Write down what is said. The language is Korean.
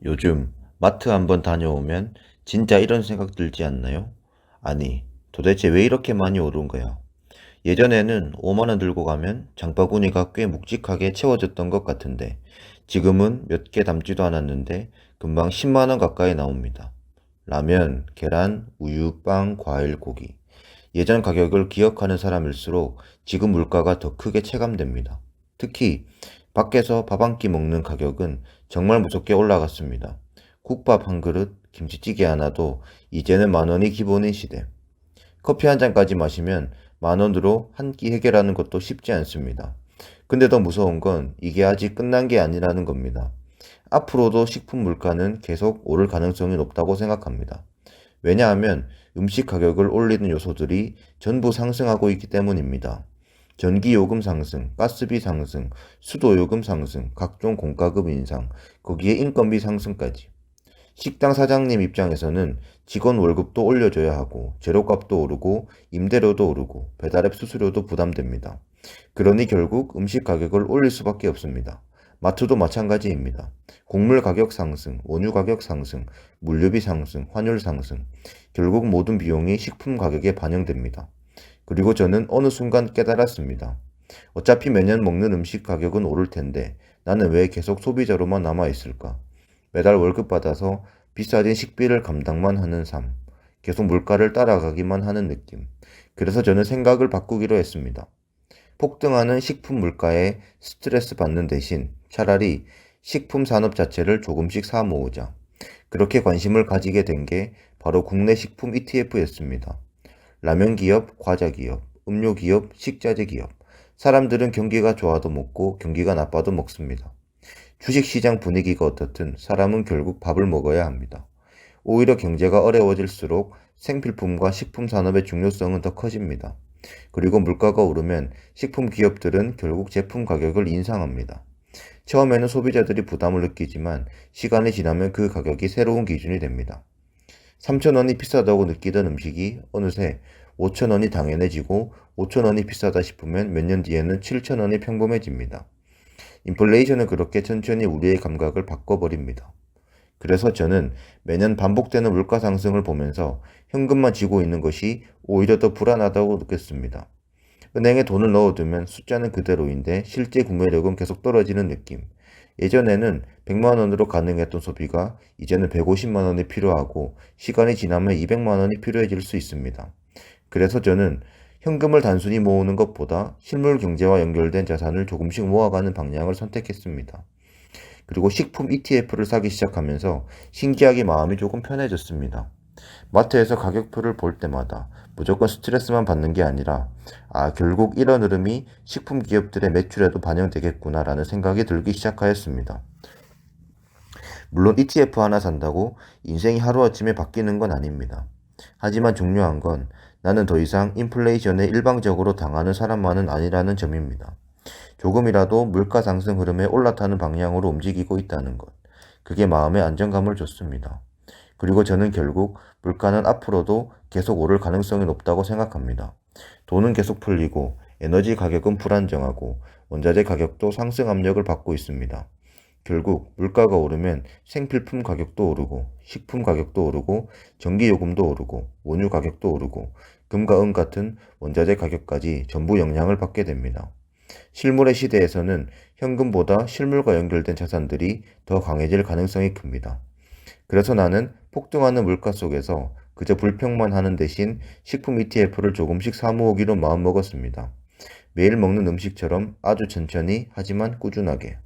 요즘 마트 한번 다녀오면 진짜 이런 생각 들지 않나요? 아니, 도대체 왜 이렇게 많이 오른 거야? 예전에는 5만 원 들고 가면 장바구니가 꽤 묵직하게 채워졌던 것 같은데 지금은 몇 개 담지도 않았는데 금방 10만 원 가까이 나옵니다. 라면, 계란, 우유, 빵, 과일, 고기. 예전 가격을 기억하는 사람일수록 지금 물가가 더 크게 체감됩니다. 특히 밖에서 밥 한 끼 먹는 가격은 정말 무섭게 올라갔습니다. 국밥 한 그릇, 김치찌개 하나도 이제는 만 원이 기본인 시대. 커피 한 잔까지 마시면 만 원으로 한 끼 해결하는 것도 쉽지 않습니다. 근데 더 무서운 건 이게 아직 끝난 게 아니라는 겁니다. 앞으로도 식품 물가는 계속 오를 가능성이 높다고 생각합니다. 왜냐하면 음식 가격을 올리는 요소들이 전부 상승하고 있기 때문입니다. 전기요금 상승, 가스비 상승, 수도요금 상승, 각종 공과금 인상, 거기에 인건비 상승까지. 식당 사장님 입장에서는 직원 월급도 올려줘야 하고, 재료값도 오르고, 임대료도 오르고, 배달앱 수수료도 부담됩니다. 그러니 결국 음식 가격을 올릴 수밖에 없습니다. 마트도 마찬가지입니다. 곡물 가격 상승, 원유 가격 상승, 물류비 상승, 환율 상승. 결국 모든 비용이 식품 가격에 반영됩니다. 그리고 저는 어느 순간 깨달았습니다. 어차피 매년 먹는 음식 가격은 오를 텐데 나는 왜 계속 소비자로만 남아 있을까? 매달 월급 받아서 비싸진 식비를 감당만 하는 삶. 계속 물가를 따라가기만 하는 느낌. 그래서 저는 생각을 바꾸기로 했습니다. 폭등하는 식품 물가에 스트레스 받는 대신 차라리 식품 산업 자체를 조금씩 사 모으자. 그렇게 관심을 가지게 된 게 바로 국내 식품 ETF였습니다. 라면 기업, 과자 기업, 음료 기업, 식자재 기업. 사람들은 경기가 좋아도 먹고 경기가 나빠도 먹습니다. 주식시장 분위기가 어떻든 사람은 결국 밥을 먹어야 합니다. 오히려 경제가 어려워질수록 생필품과 식품 산업의 중요성은 더 커집니다. 그리고 물가가 오르면 식품 기업들은 결국 제품 가격을 인상합니다. 처음에는 소비자들이 부담을 느끼지만 시간이 지나면 그 가격이 새로운 기준이 됩니다. 3,000원이 비싸다고 느끼던 음식이 어느새 5,000원이 당연해지고 5,000원이 비싸다 싶으면 몇 년 뒤에는 7,000원이 평범해집니다. 인플레이션은 그렇게 천천히 우리의 감각을 바꿔버립니다. 그래서 저는 매년 반복되는 물가 상승을 보면서 현금만 쥐고 있는 것이 오히려 더 불안하다고 느꼈습니다. 은행에 돈을 넣어두면 숫자는 그대로인데 실제 구매력은 계속 떨어지는 느낌. 예전에는 100만 원으로 가능했던 소비가 이제는 150만 원이 필요하고 시간이 지나면 200만 원이 필요해질 수 있습니다. 그래서 저는 현금을 단순히 모으는 것보다 실물 경제와 연결된 자산을 조금씩 모아가는 방향을 선택했습니다. 그리고 식품 ETF를 사기 시작하면서 신기하게 마음이 조금 편해졌습니다. 마트에서 가격표를 볼 때마다 무조건 스트레스만 받는 게 아니라 결국 이런 흐름이 식품 기업들의 매출에도 반영되겠구나라는 생각이 들기 시작하였습니다. 물론 ETF 하나 산다고 인생이 하루아침에 바뀌는 건 아닙니다. 하지만 중요한 건 나는 더 이상 인플레이션에 일방적으로 당하는 사람만은 아니라는 점입니다. 조금이라도 물가 상승 흐름에 올라타는 방향으로 움직이고 있다는 것. 그게 마음의 안정감을 줬습니다. 그리고 저는 결국 물가는 앞으로도 계속 오를 가능성이 높다고 생각합니다. 돈은 계속 풀리고 에너지 가격은 불안정하고 원자재 가격도 상승 압력을 받고 있습니다. 결국 물가가 오르면 생필품 가격도 오르고 식품 가격도 오르고 전기요금도 오르고 원유 가격도 오르고 금과 은 같은 원자재 가격까지 전부 영향을 받게 됩니다. 실물의 시대에서는 현금보다 실물과 연결된 자산들이 더 강해질 가능성이 큽니다. 그래서 나는 폭등하는 물가 속에서 그저 불평만 하는 대신 식품 ETF를 조금씩 사모으기로 마음먹었습니다. 매일 먹는 음식처럼 아주 천천히 하지만 꾸준하게.